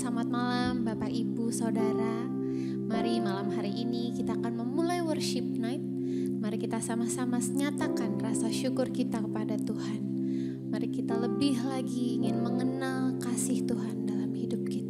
Selamat malam Bapak Ibu Saudara. Mari malam hari ini kita akan memulai worship night. Mari kita sama-sama nyatakan rasa syukur kita kepada Tuhan. Mari kita lebih lagi ingin mengenal kasih Tuhan dalam hidup kita.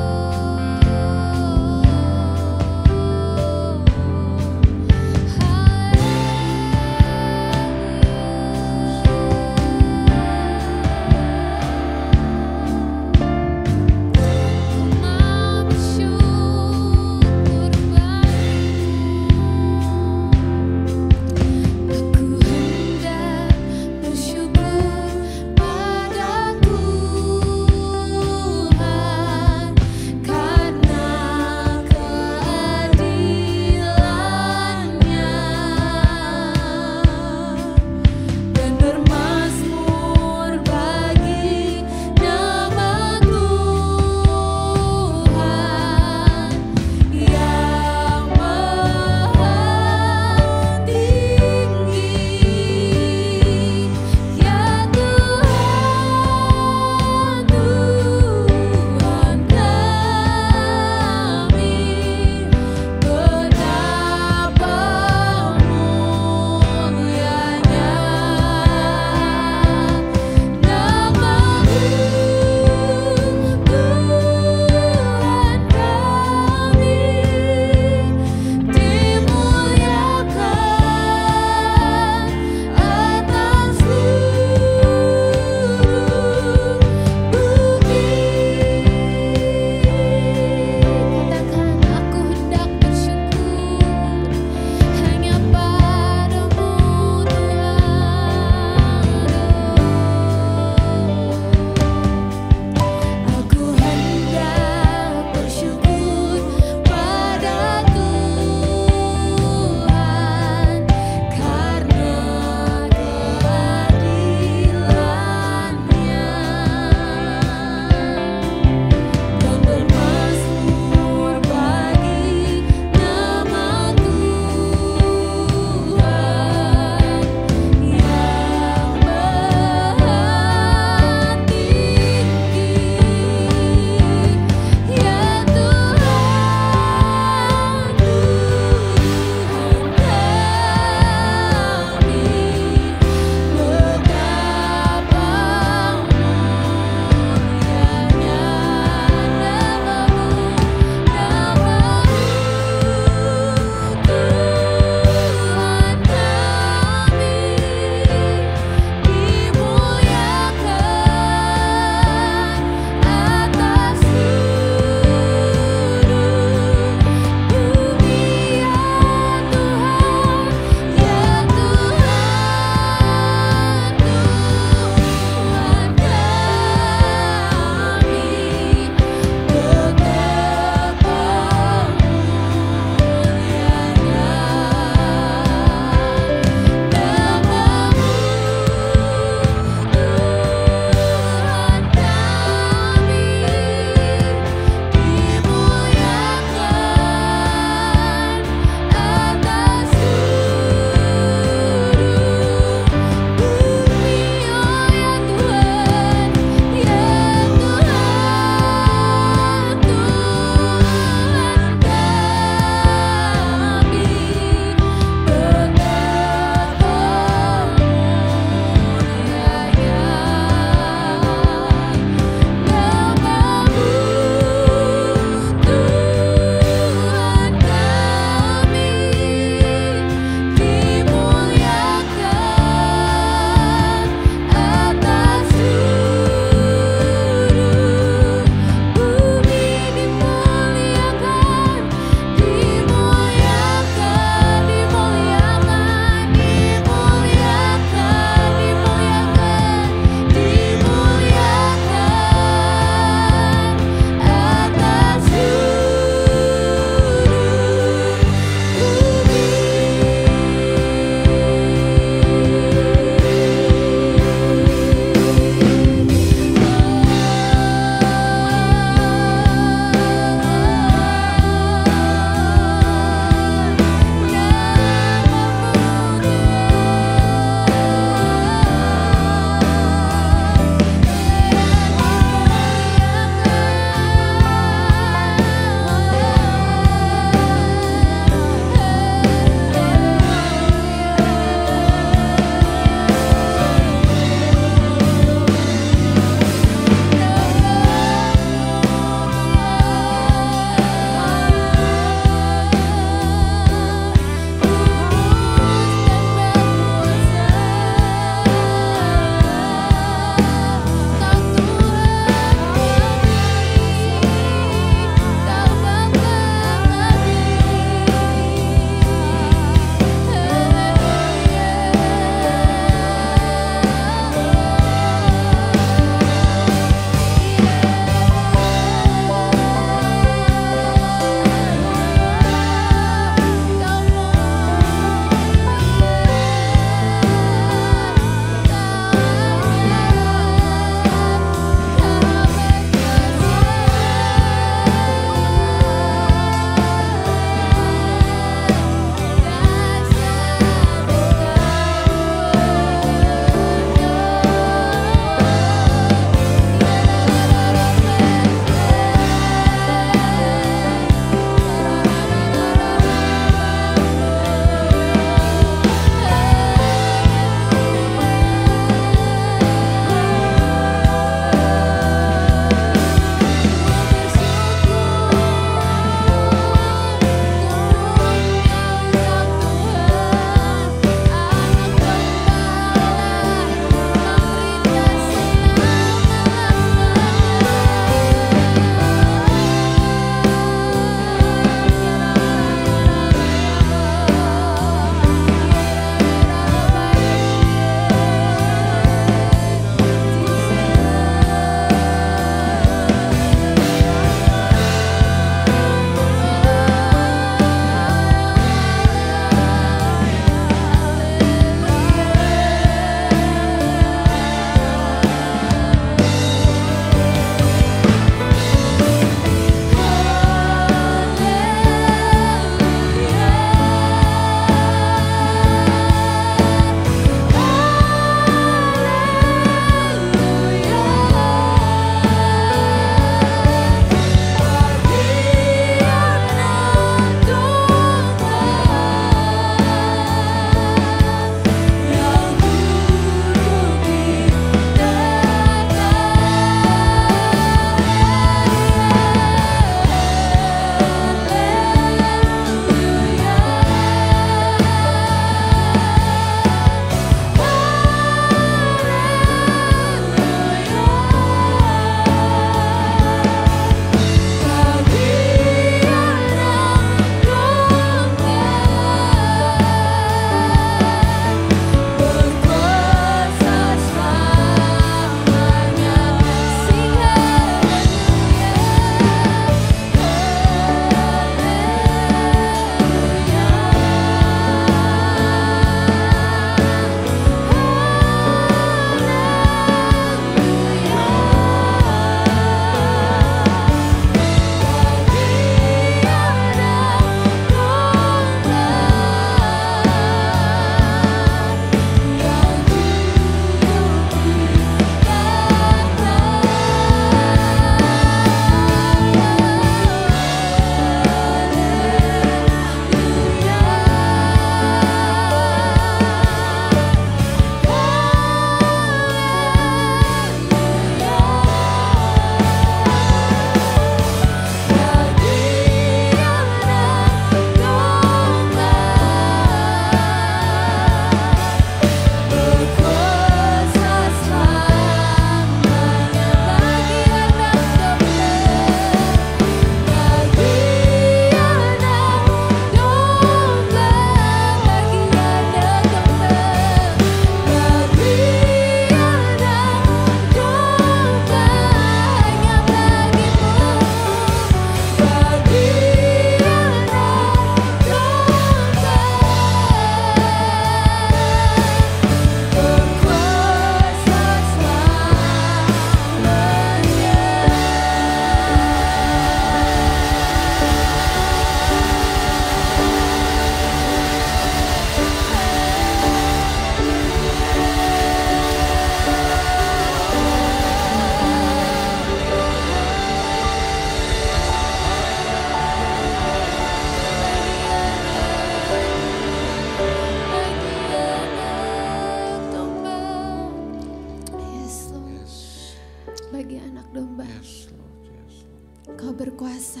berkuasa.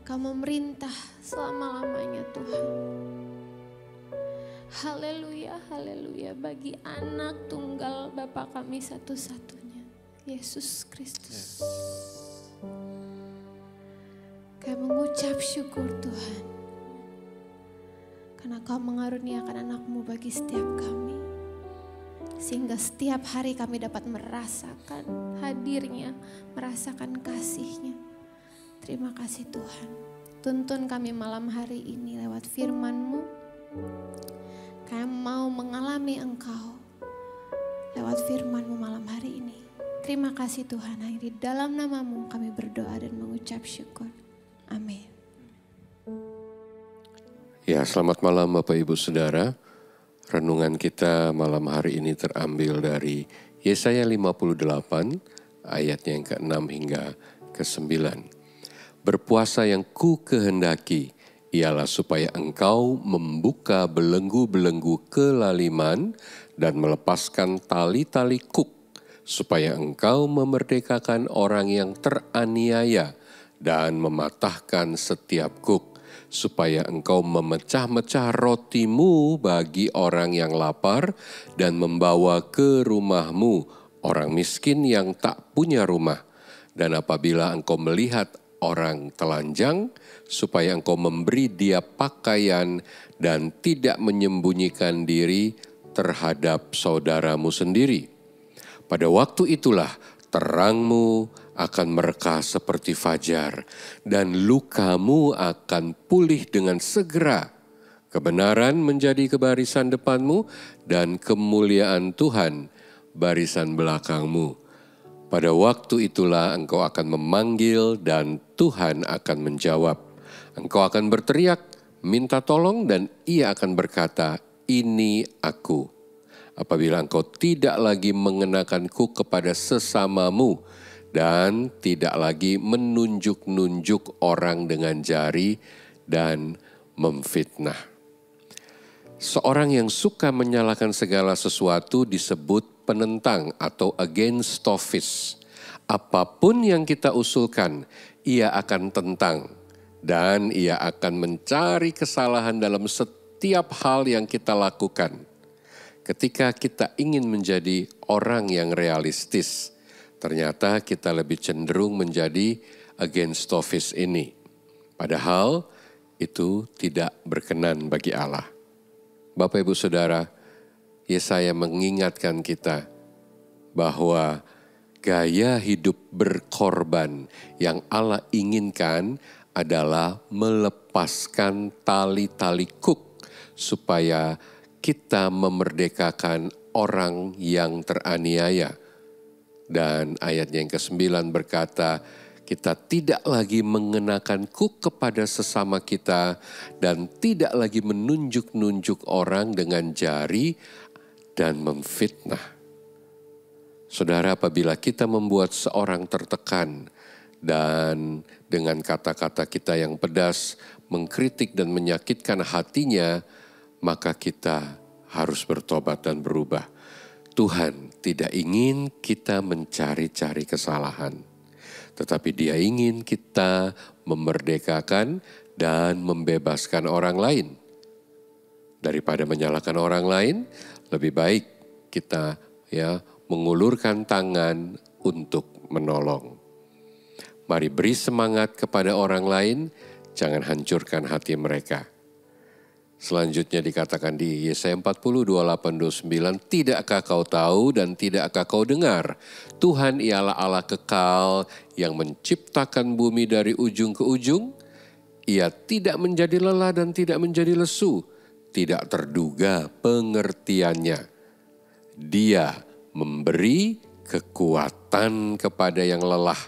Kau memerintah selama-lamanya Tuhan. Haleluya, haleluya bagi anak tunggal Bapa kami satu-satunya, Yesus Kristus. Kami mengucap syukur Tuhan, karena Kau mengaruniakan anak-Mu bagi setiap kami. Sehingga setiap hari kami dapat merasakan hadirnya, merasakan kasih-Nya. Terima kasih Tuhan. Tuntun kami malam hari ini lewat firman-Mu. Kami mau mengalami Engkau lewat firman-Mu malam hari ini. Terima kasih Tuhan, hanya di dalam nama-Mu kami berdoa dan mengucap syukur. Amin. Ya, selamat malam Bapak Ibu Saudara. Renungan kita malam hari ini terambil dari Yesaya 58 ayatnya yang ke-6 hingga ke-9. Berpuasa yang ku kehendaki ialah supaya engkau membuka belenggu-belenggu kelaliman dan melepaskan tali-tali kuk, supaya engkau memerdekakan orang yang teraniaya dan mematahkan setiap kuk, supaya engkau memecah-mecah rotimu bagi orang yang lapar dan membawa ke rumahmu orang miskin yang tak punya rumah. Dan apabila engkau melihat orang telanjang, supaya engkau memberi dia pakaian dan tidak menyembunyikan diri terhadap saudaramu sendiri. Pada waktu itulah terangmu akan mereka seperti fajar, dan lukamu akan pulih dengan segera. Kebenaran menjadi kebarisan depanmu, dan kemuliaan Tuhan barisan belakangmu. Pada waktu itulah engkau akan memanggil, dan Tuhan akan menjawab. Engkau akan berteriak, minta tolong, dan Ia akan berkata, ini aku. Apabila engkau tidak lagi mengenakanku kepada sesamamu, dan tidak lagi menunjuk-nunjuk orang dengan jari dan memfitnah. Seorang yang suka menyalahkan segala sesuatu disebut penentang atau againstophist. Apapun yang kita usulkan, ia akan tentang dan ia akan mencari kesalahan dalam setiap hal yang kita lakukan. Ketika kita ingin menjadi orang yang realistis, ternyata kita lebih cenderung menjadi againstophist ini. Padahal itu tidak berkenan bagi Allah. Bapak Ibu Saudara, Yesaya mengingatkan kita bahwa gaya hidup berkorban yang Allah inginkan adalah melepaskan tali-tali kuk supaya kita memerdekakan orang yang teraniaya. Dan ayatnya yang ke-9 berkata, kita tidak lagi mengenakan kuk kepada sesama kita dan tidak lagi menunjuk-nunjuk orang dengan jari dan memfitnah. Saudara, apabila kita membuat seorang tertekan dan dengan kata-kata kita yang pedas mengkritik dan menyakitkan hatinya, maka kita harus bertobat dan berubah. Tuhan tidak ingin kita mencari-cari kesalahan, tetapi Dia ingin kita memerdekakan dan membebaskan orang lain. Daripada menyalahkan orang lain, lebih baik kita mengulurkan tangan untuk menolong. Mari beri semangat kepada orang lain, jangan hancurkan hati mereka. Selanjutnya dikatakan di Yesaya 40, 28, 29, tidakkah kau tahu dan tidakkah kau dengar? Tuhan ialah Allah kekal yang menciptakan bumi dari ujung ke ujung. Ia tidak menjadi lelah dan tidak menjadi lesu, tidak terduga pengertiannya. Dia memberi kekuatan kepada yang lelah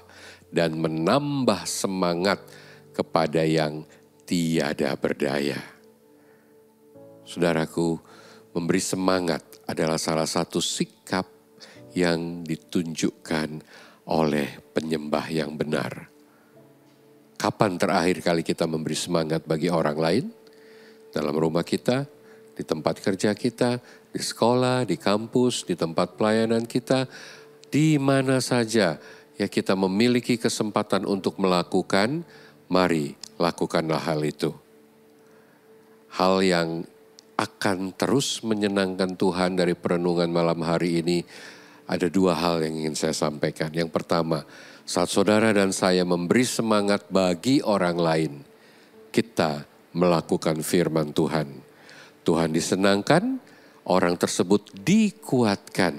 dan menambah semangat kepada yang tiada berdaya. Saudaraku, memberi semangat adalah salah satu sikap yang ditunjukkan oleh penyembah yang benar. Kapan terakhir kali kita memberi semangat bagi orang lain? Dalam rumah kita, di tempat kerja kita, di sekolah, di kampus, di tempat pelayanan kita, di mana saja ya kita memiliki kesempatan untuk melakukan, mari lakukanlah hal itu. Hal yang akan terus menyenangkan Tuhan dari perenungan malam hari ini, ada dua hal yang ingin saya sampaikan. Yang pertama, saat saudara dan saya memberi semangat bagi orang lain, kita melakukan firman Tuhan. Tuhan disenangkan, orang tersebut dikuatkan.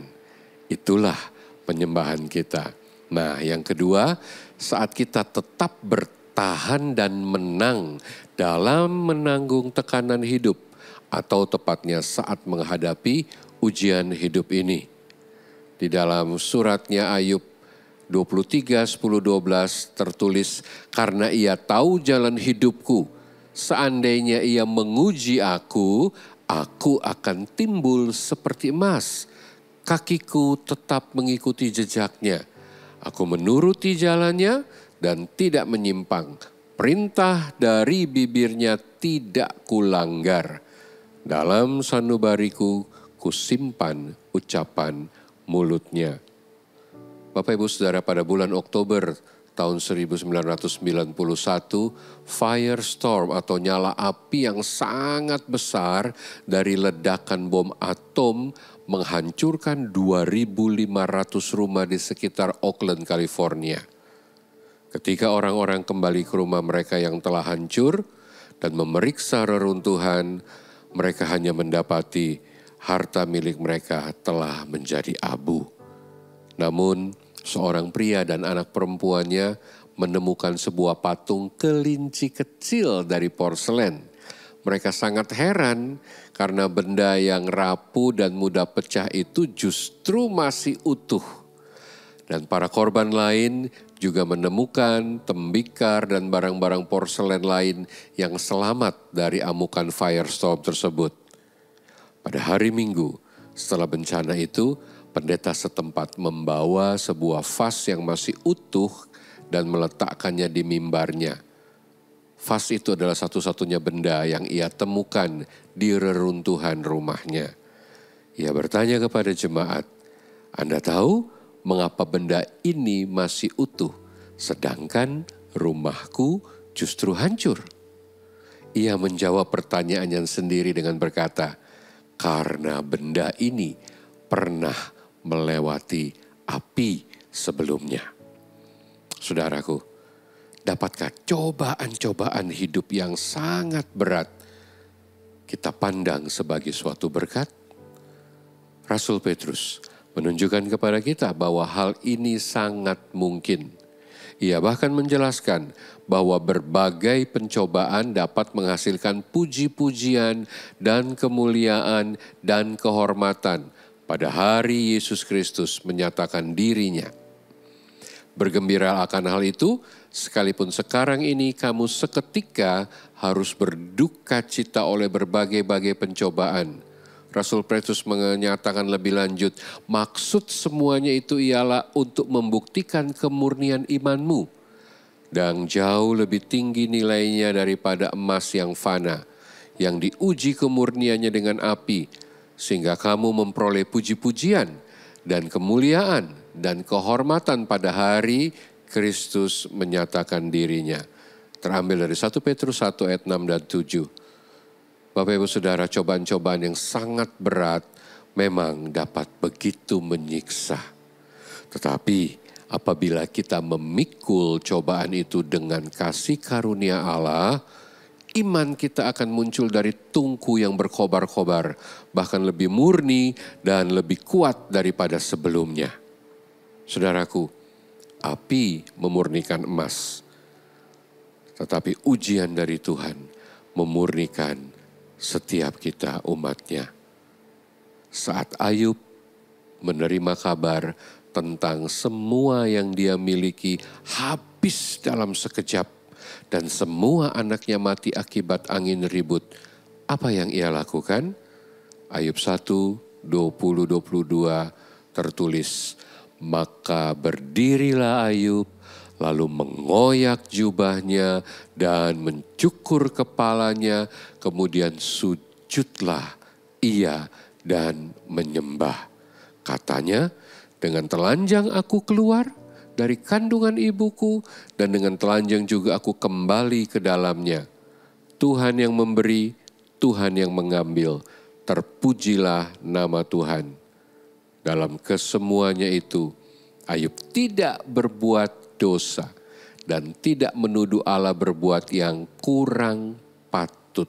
Itulah penyembahan kita. Nah, yang kedua, saat kita tetap bertahan dan menang dalam menanggung tekanan hidup, atau tepatnya saat menghadapi ujian hidup ini. Di dalam suratnya Ayub 23, 10, 12 tertulis, karena ia tahu jalan hidupku, seandainya ia menguji aku akan timbul seperti emas. Kakiku tetap mengikuti jejaknya. Aku menuruti jalannya dan tidak menyimpang. Perintah dari bibirnya tidak kulanggar. Dalam sanubariku kusimpan ucapan mulutnya. Bapak Ibu Saudara, pada bulan Oktober tahun 1991, firestorm atau nyala api yang sangat besar dari ledakan bom atom menghancurkan 2.500 rumah di sekitar Oakland, California. Ketika orang-orang kembali ke rumah mereka yang telah hancur dan memeriksa reruntuhan, mereka hanya mendapati harta milik mereka telah menjadi abu. Namun, seorang pria dan anak perempuannya menemukan sebuah patung kelinci kecil dari porselen. Mereka sangat heran karena benda yang rapuh dan mudah pecah itu justru masih utuh. Dan para korban lain juga menemukan tembikar dan barang-barang porselen lain yang selamat dari amukan firestorm tersebut. Pada hari Minggu setelah bencana itu, pendeta setempat membawa sebuah vas yang masih utuh dan meletakkannya di mimbarnya. Vas itu adalah satu-satunya benda yang ia temukan di reruntuhan rumahnya. Ia bertanya kepada jemaat, Anda tahu mengapa benda ini masih utuh, sedangkan rumahku justru hancur? Ia menjawab pertanyaannya sendiri dengan berkata, karena benda ini pernah melewati api sebelumnya. Saudaraku, dapatkah cobaan-cobaan hidup yang sangat berat kita pandang sebagai suatu berkat? Rasul Petrus menunjukkan kepada kita bahwa hal ini sangat mungkin. Ia bahkan menjelaskan bahwa berbagai pencobaan dapat menghasilkan puji-pujian dan kemuliaan dan kehormatan pada hari Yesus Kristus menyatakan dirinya. Bergembira akan hal itu, sekalipun sekarang ini kamu seketika harus berduka cita oleh berbagai-bagai pencobaan. Rasul Petrus menyatakan lebih lanjut, maksud semuanya itu ialah untuk membuktikan kemurnian imanmu. Dan jauh lebih tinggi nilainya daripada emas yang fana, yang diuji kemurniannya dengan api, sehingga kamu memperoleh puji-pujian dan kemuliaan dan kehormatan pada hari Kristus menyatakan dirinya. Terambil dari 1 Petrus 1 ayat 6 dan 7. Bapak Ibu Saudara, cobaan-cobaan yang sangat berat memang dapat begitu menyiksa. Tetapi apabila kita memikul cobaan itu dengan kasih karunia Allah, iman kita akan muncul dari tungku yang berkobar-kobar, bahkan lebih murni dan lebih kuat daripada sebelumnya. Saudaraku, api memurnikan emas, tetapi ujian dari Tuhan memurnikan setiap kita umatnya. Saat Ayub menerima kabar tentang semua yang dia miliki habis dalam sekejap dan semua anaknya mati akibat angin ribut, apa yang ia lakukan? Ayub 1, 20-22 tertulis, maka berdirilah Ayub, lalu mengoyak jubahnya dan mencukur kepalanya, kemudian sujudlah ia dan menyembah. Katanya, dengan telanjang aku keluar dari kandungan ibuku, dan dengan telanjang juga aku kembali ke dalamnya. Tuhan yang memberi, Tuhan yang mengambil, terpujilah nama Tuhan. Dalam kesemuanya itu, Ayub tidak berbuat dosa dan tidak menuduh Allah berbuat yang kurang patut.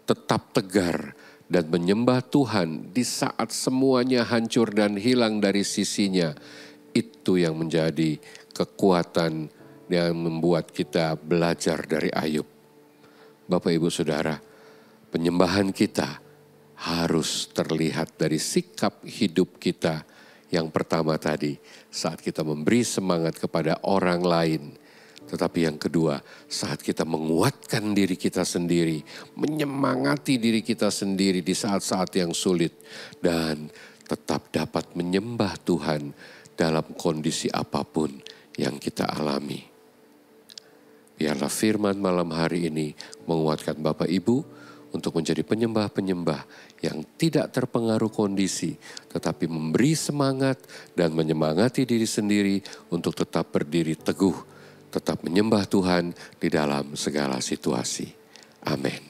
Tetap tegar dan menyembah Tuhan di saat semuanya hancur dan hilang dari sisinya. Itu yang menjadi kekuatan yang membuat kita belajar dari Ayub. Bapak, Ibu, Saudara, penyembahan kita harus terlihat dari sikap hidup kita. Yang pertama tadi, saat kita memberi semangat kepada orang lain. Tetapi yang kedua, saat kita menguatkan diri kita sendiri, menyemangati diri kita sendiri di saat-saat yang sulit. Dan tetap dapat menyembah Tuhan dalam kondisi apapun yang kita alami. Biarlah firman malam hari ini menguatkan Bapak Ibu untuk menjadi penyembah-penyembah yang tidak terpengaruh kondisi, tetapi memberi semangat dan menyemangati diri sendiri untuk tetap berdiri teguh, tetap menyembah Tuhan di dalam segala situasi. Amin.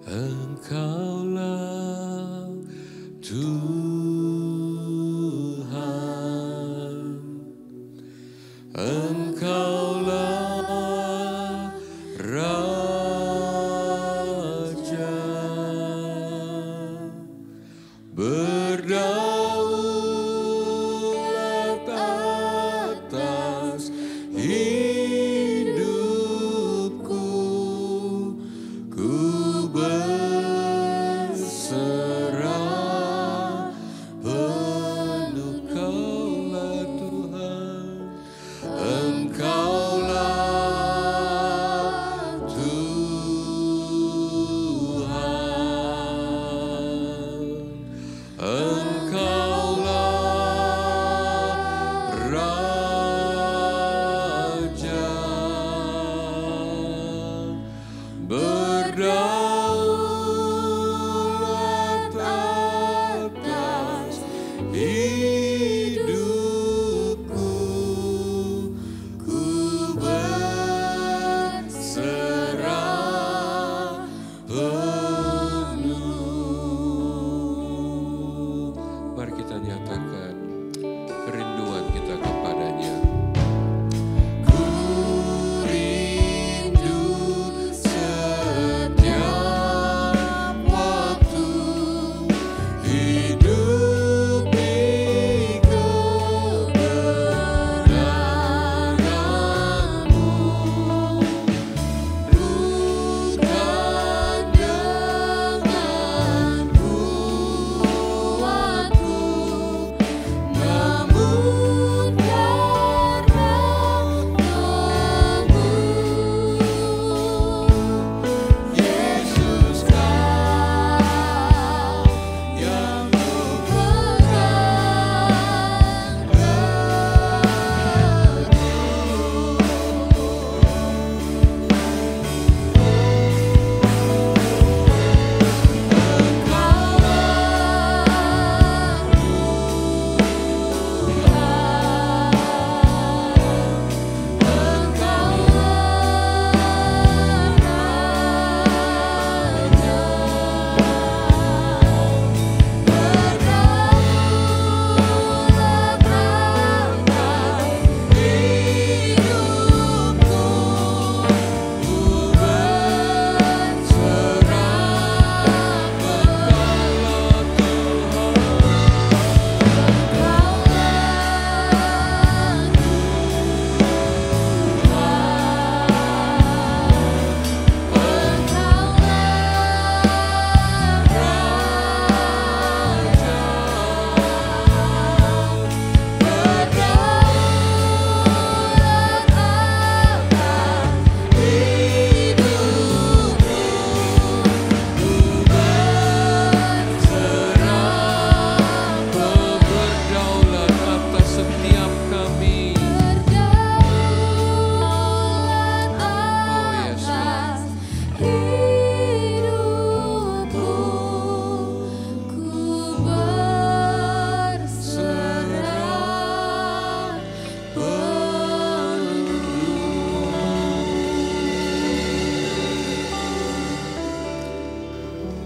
Engkaulah Tuhan, Engkaulah Raja, berdaulat atas hidupku, ku berserah penuh, Kaulah Tuhan.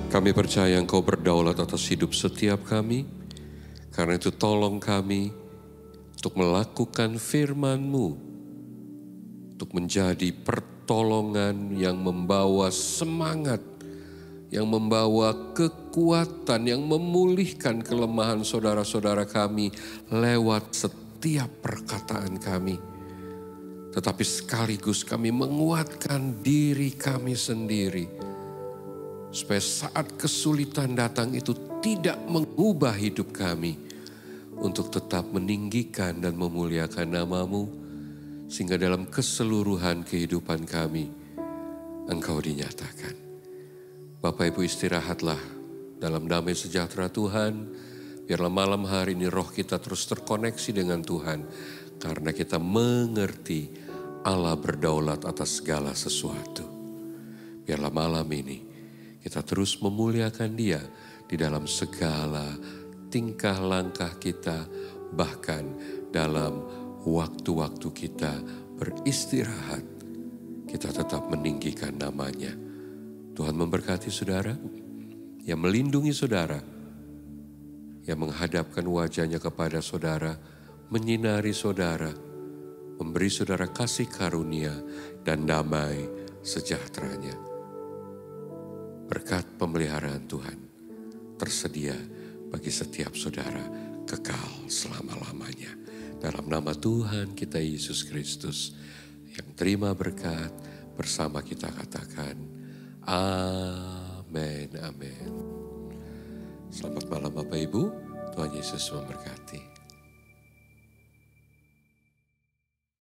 Kami percaya Engkau berdaulat atas hidup setiap kami. Karena itu tolong kami untuk melakukan firman-Mu. Untuk menjadi pertolongan yang membawa semangat. Yang membawa kekuatan, yang memulihkan kelemahan saudara-saudara kami lewat setiap perkataan kami. Tetapi sekaligus kami menguatkan diri kami sendiri. Supaya saat kesulitan datang itu tidak mengubah hidup kami. Untuk tetap meninggikan dan memuliakan nama-Mu. Sehingga dalam keseluruhan kehidupan kami, Engkau dinyatakan. Bapak Ibu istirahatlah dalam damai sejahtera Tuhan. Biarlah malam hari ini roh kita terus terkoneksi dengan Tuhan. Karena kita mengerti Allah berdaulat atas segala sesuatu. Biarlah malam ini kita terus memuliakan Dia di dalam segala tingkah langkah kita. Bahkan dalam waktu-waktu kita beristirahat. Kita tetap meninggikan nama-Nya. Tuhan memberkati saudara, yang melindungi saudara, yang menghadapkan wajahnya kepada saudara, menyinari saudara, memberi saudara kasih karunia dan damai sejahteranya. Berkat pemeliharaan Tuhan tersedia bagi setiap saudara kekal selama-lamanya. Dalam nama Tuhan kita Yesus Kristus yang terima berkat bersama kita katakan, amin, amin. Selamat malam Bapak Ibu, Tuhan Yesus memberkati.